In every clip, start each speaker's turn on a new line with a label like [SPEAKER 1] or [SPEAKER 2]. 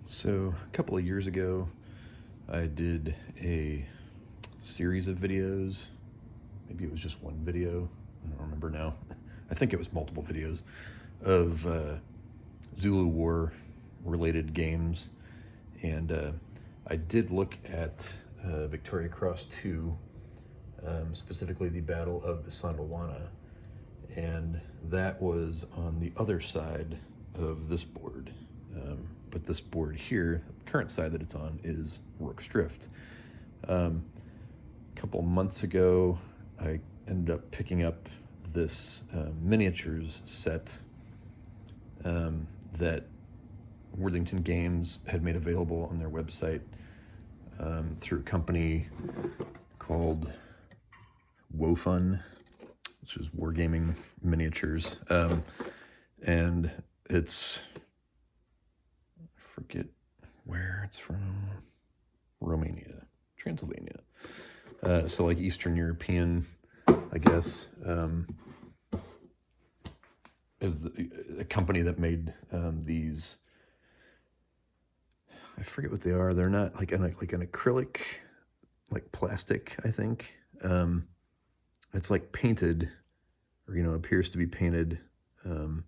[SPEAKER 1] So a couple of years ago, I did a series of videos. Maybe it was just one video. I don't remember now. I think it was multiple videos of Zulu War related games. And I did look at Victoria Cross II, specifically the Battle of Isandlwana. And that was on the other side of this board. But this board here, the current side that it's on, is Rorke's Drift. A couple months ago, I ended up picking up this miniatures set that Worthington Games had made available on their website through a company called WoFun, which is Wargaming Miniatures. And it's, I forget where it's from, Romania, Transylvania. So like Eastern European, I guess, is a company that made these. I forget what they are. They're not like an acrylic, like plastic, I think. It's like painted, or appears to be painted, and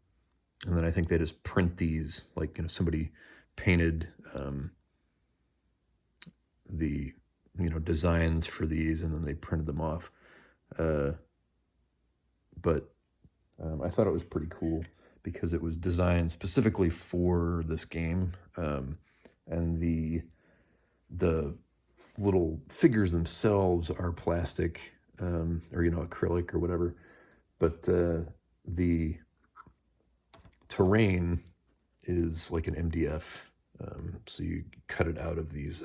[SPEAKER 1] then I think they just print these, like somebody painted the designs for these, and then they printed them off. But I thought it was pretty cool because it was designed specifically for this game, and the little figures themselves are plastic, or acrylic or whatever, but the terrain is like an MDF, so you cut it out of these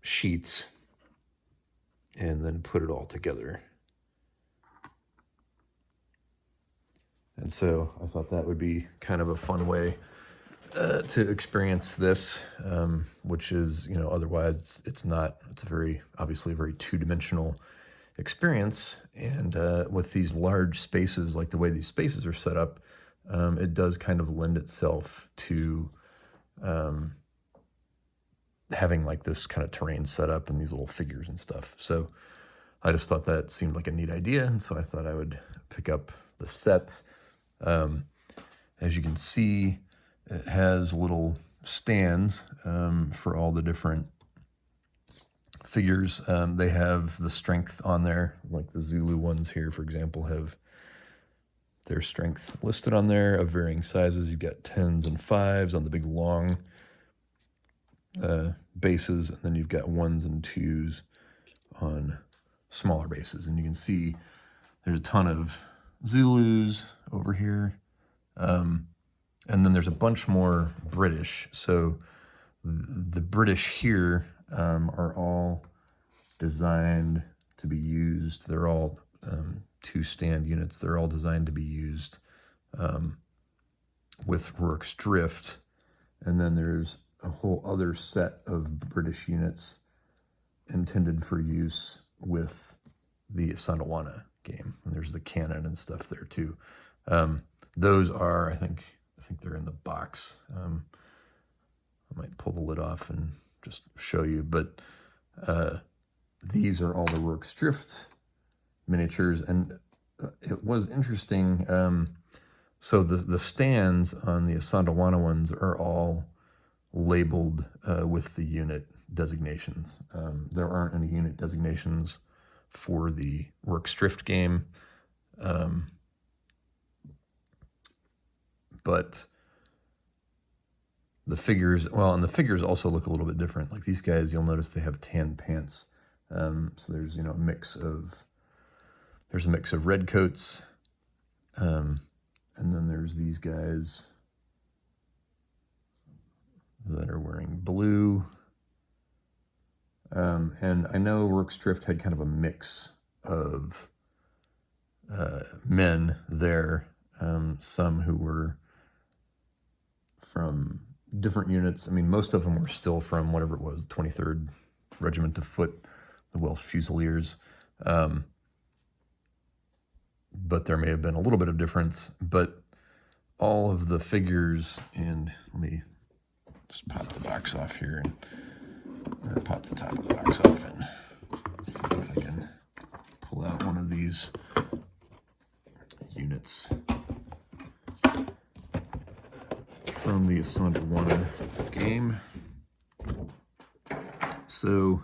[SPEAKER 1] sheets and then put it all together. And so I thought that would be kind of a fun way to experience this, which is, otherwise it's not. It's obviously a very two-dimensional experience. And with these large spaces, like the way these spaces are set up, it does kind of lend itself to having like this kind of terrain set up and these little figures and stuff. So I just thought that seemed like a neat idea, and so I thought I would pick up the set. As you can see, it has little stands for all the different figures. They have the strength on there, like the Zulu ones here, for example, have their strength listed on there of varying sizes. You've got 10s and 5s on the big long bases, and then you've got 1s and 2s on smaller bases. And you can see there's a ton of Zulus over here. And then there's a bunch more British. So the British here are all designed to be used. They're all two-stand units. They're all designed to be used with Rorke's Drift. And then there's a whole other set of British units intended for use with the Isandlwana game. And there's the cannon and stuff there too. Those are, I think they're in the box. I might pull the lid off and just show you, but these are all the Rorke's Drift miniatures, and it was interesting. So the stands on the Isandlwana ones are all labeled with the unit designations. There aren't any unit designations for the Rorke's Drift game. But the figures, and the figures also look a little bit different. Like these guys, you'll notice they have tan pants. So there's, a mix of red coats. And then there's these guys that are wearing blue. And I know Rorke's Drift had kind of a mix of men there. Some who were from different units. I mean, most of them were still from whatever it was, 23rd Regiment of Foot, the Welsh Fusiliers. But there may have been a little bit of difference. But all of the figures, and let me just pop the box off here, or pop the top of the box off, and see if I can pull out one of these units from the Assandawana game. So,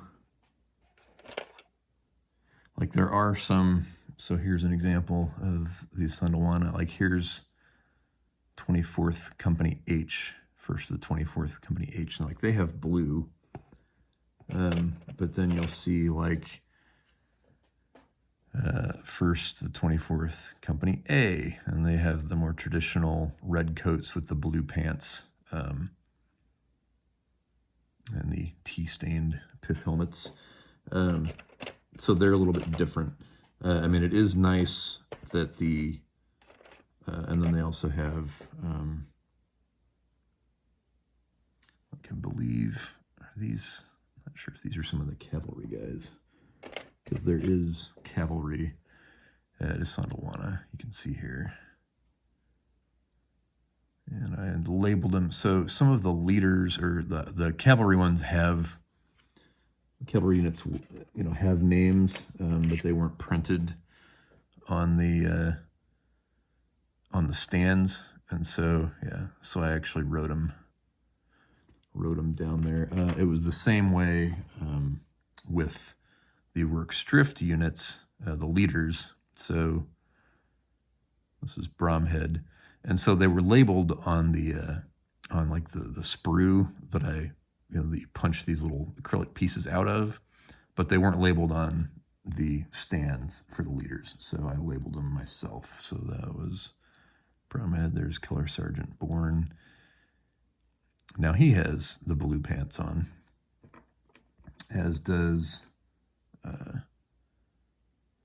[SPEAKER 1] like, there are some, so here's an example of the Assandawana. Like, here's 24th Company H, first of the 24th Company H. And like, they have blue, but then you'll see, like, first the 24th Company A, and they have the more traditional red coats with the blue pants, and the tea-stained pith helmets. So they're a little bit different. I mean, it is nice that the, and then they also have, I can believe, are these, I'm not sure if these are some of the cavalry guys, because there is cavalry at Assandawana, you can see here. And I had labeled them. So some of the leaders, or the cavalry ones, have, cavalry units, you know, have names, but they weren't printed on the stands. And so, yeah, so I actually wrote them down there. It was the same way with the Rorke Strift units, the leaders. So this is Bromhead. And so they were labeled on the, on like the sprue that I, you know, that you punch these little acrylic pieces out of, but they weren't labeled on the stands for the leaders. So I labeled them myself. So that was Bromhead. There's Color Sergeant Bourne. Now he has the blue pants on, as does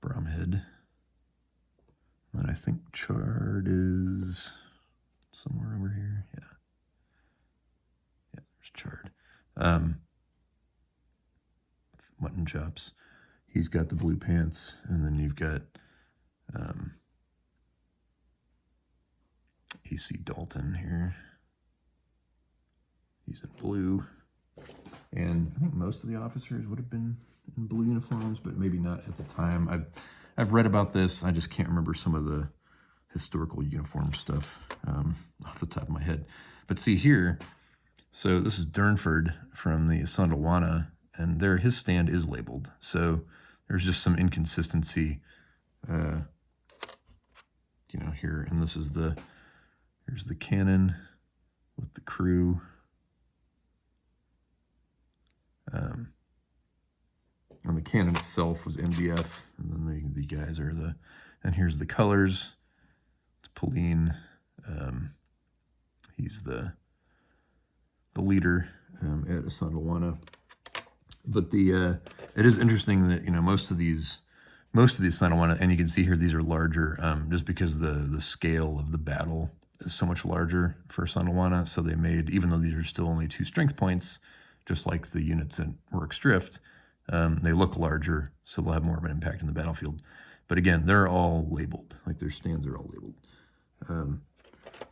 [SPEAKER 1] Bromhead. And I think Chard is somewhere over here. Yeah. Yeah, there's Chard. Mutton Chops. He's got the blue pants. And then you've got E.C. Dalton here. He's in blue. And I think most of the officers would have been in blue uniforms, but maybe not at the time. I've read about this. I just can't remember some of the historical uniform stuff off the top of my head. But see here, so this is Durnford from the Assandawana, and there his stand is labeled. So there's just some inconsistency, you know, here. And this is here's the cannon with the crew. And the cannon itself was MDF, and then the guys are and here's the colors. It's Pauline. He's the leader at Assandawana. But it is interesting that, you know, most of these Assandawana, and you can see here these are larger, just because the scale of the battle is so much larger for Assandawana. So they made, even though these are still only 2 strength points, just like the units in Rorke Strift, they look larger, so they'll have more of an impact in the battlefield. But again, they're all labeled, like their stands are all labeled.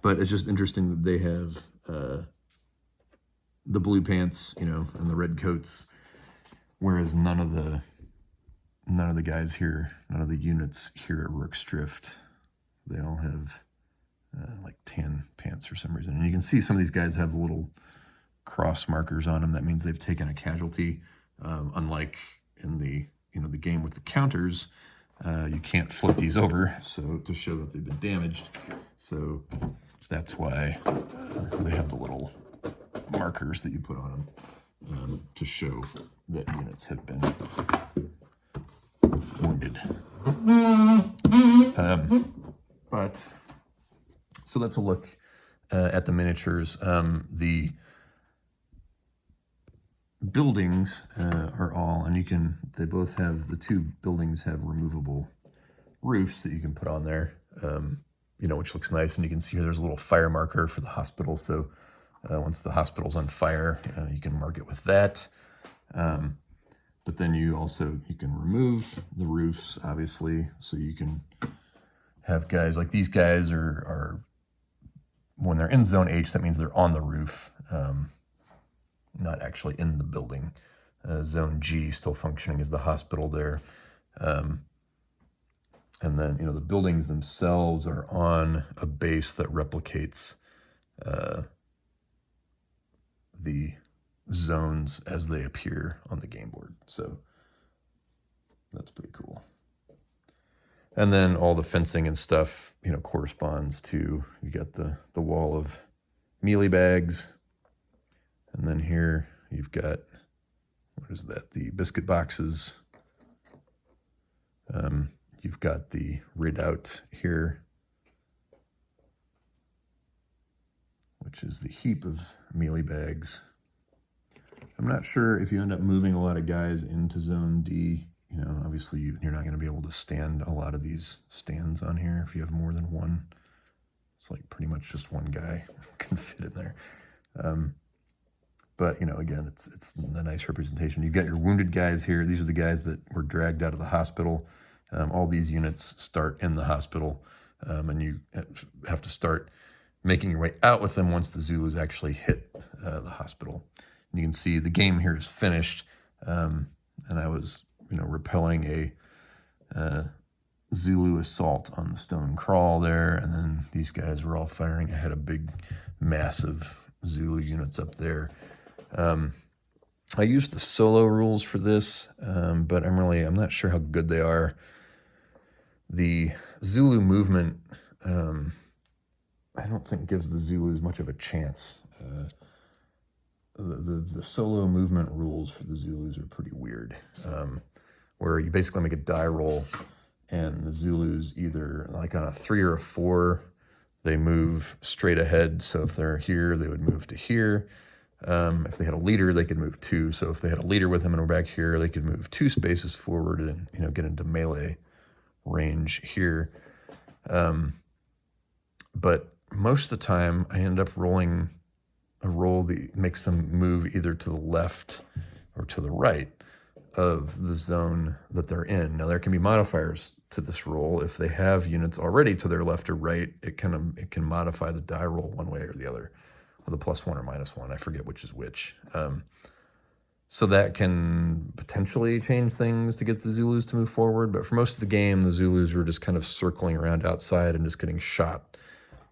[SPEAKER 1] But it's just interesting that they have the blue pants, you know, and the red coats, whereas none of the guys here, none of the units here at Rorke Strift, they all have like tan pants for some reason. And you can see some of these guys have the little cross markers on them. That means they've taken a casualty. Unlike in the game with the counters, you can't flip these over, so to show that they've been damaged. So that's why they have the little markers that you put on them to show that units have been wounded. But so that's a look at the miniatures. The buildings are all, and they both have, the 2 buildings have removable roofs that you can put on there, you know, which looks nice. And you can see here there's a little fire marker for the hospital. So once the hospital's on fire, you can mark it with that. But then you can remove the roofs, obviously, so you can have guys, like these guys are when they're in zone H, that means they're on the roof, not actually in the building. Zone G still functioning as the hospital there. And then, the buildings themselves are on a base that replicates the zones as they appear on the game board. So that's pretty cool. And then all the fencing and stuff, corresponds to, you got the wall of mealy bags. And then here you've got, what is that? The biscuit boxes. You've got the redoubt here, which is the heap of mealy bags. I'm not sure if you end up moving a lot of guys into zone D. Obviously you're not going to be able to stand a lot of these stands on here if you have more than one. It's like pretty much just one guy can fit in there. But, again, it's a nice representation. You've got your wounded guys here. These are the guys that were dragged out of the hospital. All these units start in the hospital, and you have to start making your way out with them once the Zulus actually hit the hospital. And you can see the game here is finished, and I was, repelling a Zulu assault on the stone crawl there, and then these guys were all firing. I had a big, massive Zulu units up there. I used the solo rules for this, but I'm not sure how good they are. The Zulu movement, I don't think gives the Zulus much of a chance. The solo movement rules for the Zulus are pretty weird, where you basically make a die roll, and the Zulus either, like on a 3 or a 4, they move straight ahead. So if they're here, they would move to here. If they had a leader, they could move 2. So if they had a leader with them and were back here, they could move 2 spaces forward and, get into melee range here. But most of the time, I end up rolling a roll that makes them move either to the left or to the right of the zone that they're in. Now, there can be modifiers to this roll. If they have units already to their left or right, it can modify the die roll one way or the other with a +1 or -1. I forget which is which. So that can potentially change things to get the Zulus to move forward. But for most of the game, the Zulus were just kind of circling around outside and just getting shot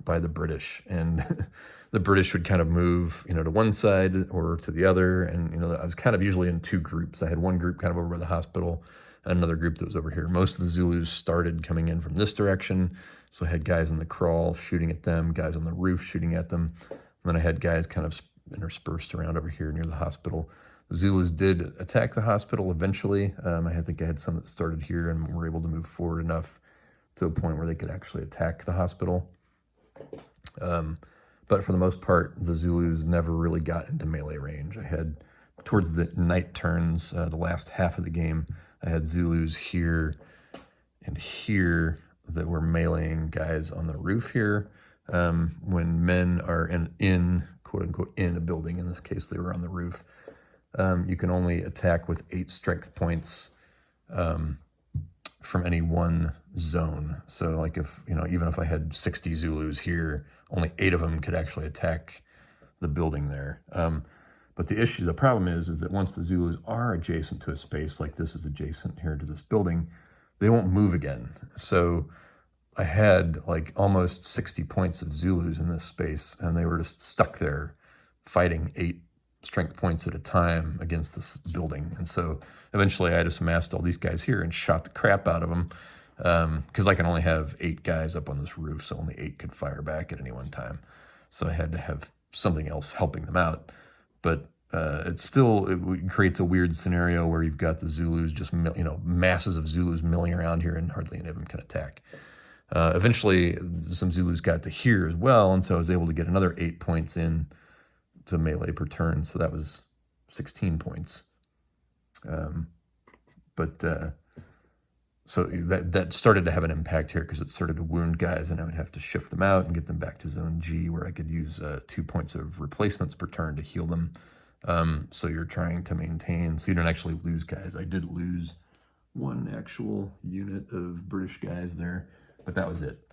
[SPEAKER 1] by the British. And the British would kind of move, to one side or to the other. And, I was kind of usually in 2 groups. I had one group kind of over by the hospital and another group that was over here. Most of the Zulus started coming in from this direction. So I had guys in the crawl shooting at them, guys on the roof shooting at them. And then I had guys kind of interspersed around over here near the hospital. The Zulus did attack the hospital eventually. I think I had some that started here and were able to move forward enough to a point where they could actually attack the hospital. But for the most part, the Zulus never really got into melee range. I had, towards the night turns, the last half of the game, I had Zulus here and here that were meleeing guys on the roof here. When men are in quote unquote, in a building, in this case, they were on the roof, you can only attack with 8 strength points from any one zone. So like if, even if I had 60 Zulus here, only 8 of them could actually attack the building there. But the problem is that once the Zulus are adjacent to a space, like this is adjacent here to this building, they won't move again. So I had like almost 60 points of Zulus in this space, and they were just stuck there fighting 8 strength points at a time against this building. And so eventually I just amassed all these guys here and shot the crap out of them, because I can only have 8 guys up on this roof, so only 8 could fire back at any one time. So I had to have something else helping them out. But it creates a weird scenario where you've got the Zulus just, masses of Zulus milling around here, and hardly any of them can attack. Eventually, some Zulus got to here as well, and so I was able to get another 8 points in to melee per turn, so that was 16 points. So that started to have an impact here, because it started to wound guys, and I would have to shift them out and get them back to zone G, where I could use 2 points of replacements per turn to heal them. So you're trying to maintain, so you don't actually lose guys. I did lose 1 actual unit of British guys there, but that was it.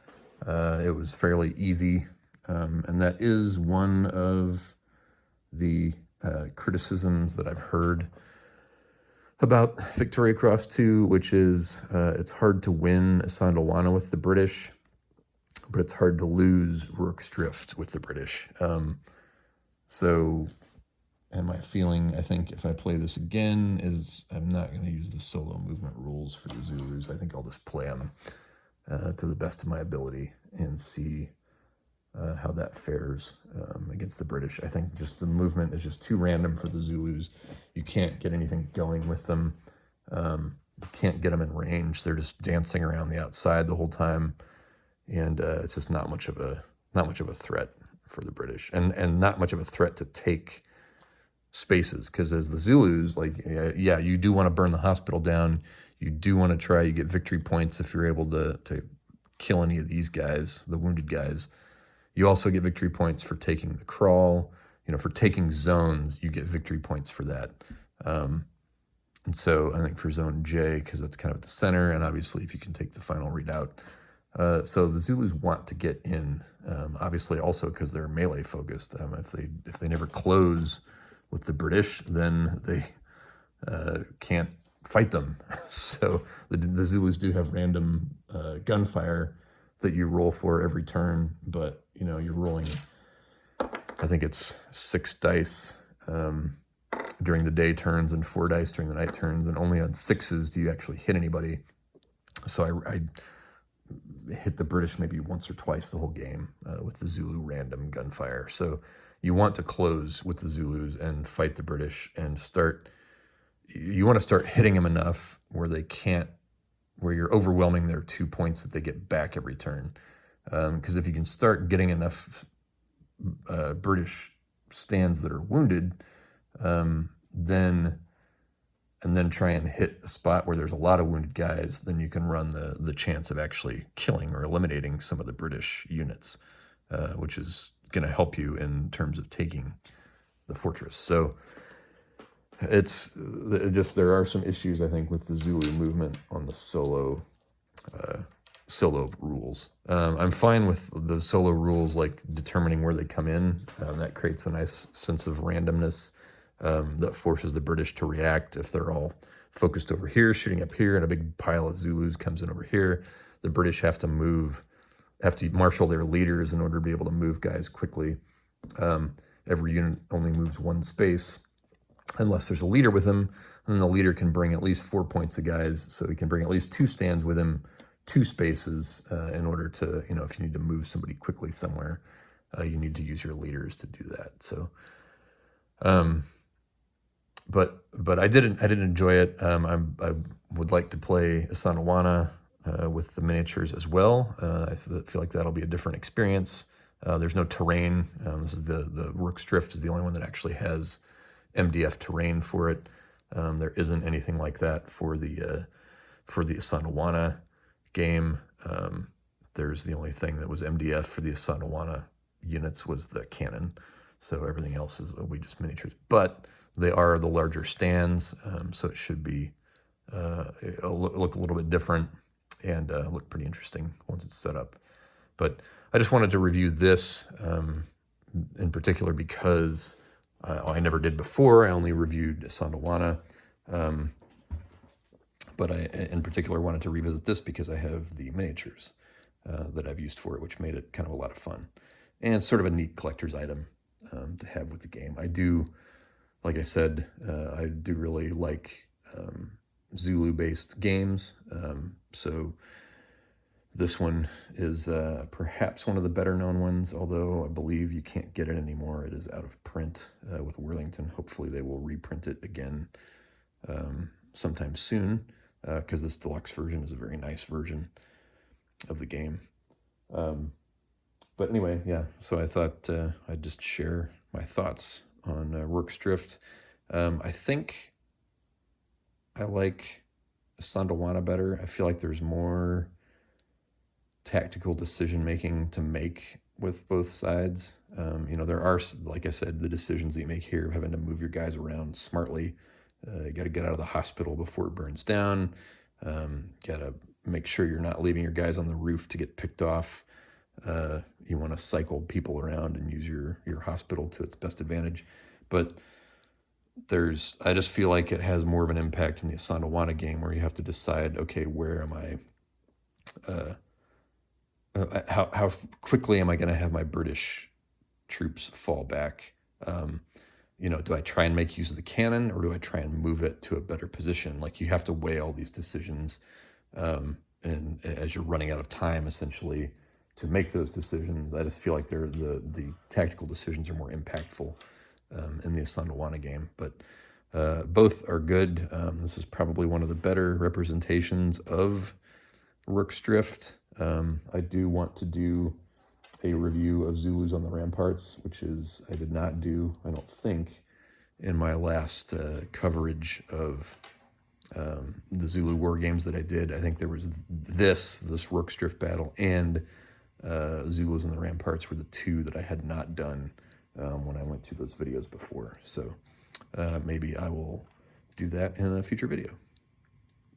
[SPEAKER 1] It was fairly easy. and that is one of the criticisms that I've heard about Victoria Cross II, which is it's hard to win Asandalwana with the British, but it's hard to lose Rorke's Drift with the British. So, and my feeling, I think, if I play this again, is I'm not going to use the solo movement rules for the Zulus. I think I'll just play them to the best of my ability and see how that fares against the British. I think just the movement is just too random for the Zulus. You can't get anything going with them. You can't get them in range. They're just dancing around the outside the whole time, and it's just not much of a threat for the British, and not much of a threat to take spaces, because as the Zulus, like, yeah, you do want to burn the hospital down. You do want to try. You get victory points if you're able to kill any of these guys, the wounded guys. You also get victory points for taking the crawl. For taking zones, you get victory points for that. And so I think for zone J, because that's kind of at the center, and obviously if you can take the final readout. So the Zulus want to get in, obviously also because they're melee focused. If they never close with the British, then they can't fight them. So the Zulus do have random gunfire that you roll for every turn, but you're rolling, I think it's 6 dice during the day turns and 4 dice during the night turns, and only on 6s do you actually hit anybody. So I hit the British maybe once or twice the whole game with the Zulu random gunfire. So you want to close with the Zulus and fight the British and you want to start hitting them enough where where you're overwhelming their 2 points that they get back every turn. Because if you can start getting enough British stands that are wounded, then try and hit a spot where there's a lot of wounded guys, then you can run the chance of actually killing or eliminating some of the British units, which is going to help you in terms of taking the fortress. So it's just, there are some issues, I think, with the Zulu movement on the solo rules. I'm fine with the solo rules, like determining where they come in. That creates a nice sense of randomness that forces the British to react. If they're all focused over here, shooting up here, and a big pile of Zulus comes in over here, the British have to marshal their leaders in order to be able to move guys quickly. Every unit only moves 1 space unless there's a leader with him, and the leader can bring at least 4 points of guys, so he can bring at least 2 stands with him, 2 spaces, in order to, if you need to move somebody quickly somewhere, you need to use your leaders to do that. So, but I did enjoy it. I would like to play Asanawana with the miniatures as well. I feel like that'll be a different experience. There's no terrain. This is the Rorke's Drift is the only one that actually has MDF terrain for it. There isn't anything like that for the Asanawana game. There's the only thing that was MDF for the Asanawana units was the cannon. So everything else will be just miniatures. But they are the larger stands, so it should be look a little bit different and look pretty interesting once it's set up. But I just wanted to review this in particular because I never did before. I only reviewed Asanawana. But I, in particular, wanted to revisit this because I have the miniatures that I've used for it, which made it kind of a lot of fun. And sort of a neat collector's item to have with the game. I do, like I said, I do really like Zulu-based games. So this one is perhaps one of the better known ones, although I believe you can't get it anymore. It is out of print with Worthington. Hopefully they will reprint it again sometime soon, because this deluxe version is a very nice version of the game. But anyway, yeah, so I thought I'd just share my thoughts on Rorke's Drift. I think I like Asanawana better. I feel like there's more tactical decision-making to make with both sides. There are, like I said, the decisions that you make here of having to move your guys around smartly. You got to get out of the hospital before it burns down. Got to make sure you're not leaving your guys on the roof to get picked off You want to cycle people around and use your hospital to its best advantage. But I just feel like it has more of an impact in the Asanawana game, where you have to decide, okay, where am how quickly am I going to have my British troops fall back? Do I try and make use of the cannon, or do I try and move it to a better position? Like, you have to weigh all these decisions, and as you're running out of time, essentially, to make those decisions. I just feel like the tactical decisions are more impactful in the Asanawana game. But both are good. This is probably one of the better representations of Rorke's Drift. I do want to do a review of Zulus on the Ramparts, which I did not do, I don't think, in my last coverage of the Zulu war games that I did. I think there was this Rorke's Drift battle, and Zulus on the Ramparts were the two that I had not done when I went through those videos before. So maybe I will do that in a future video.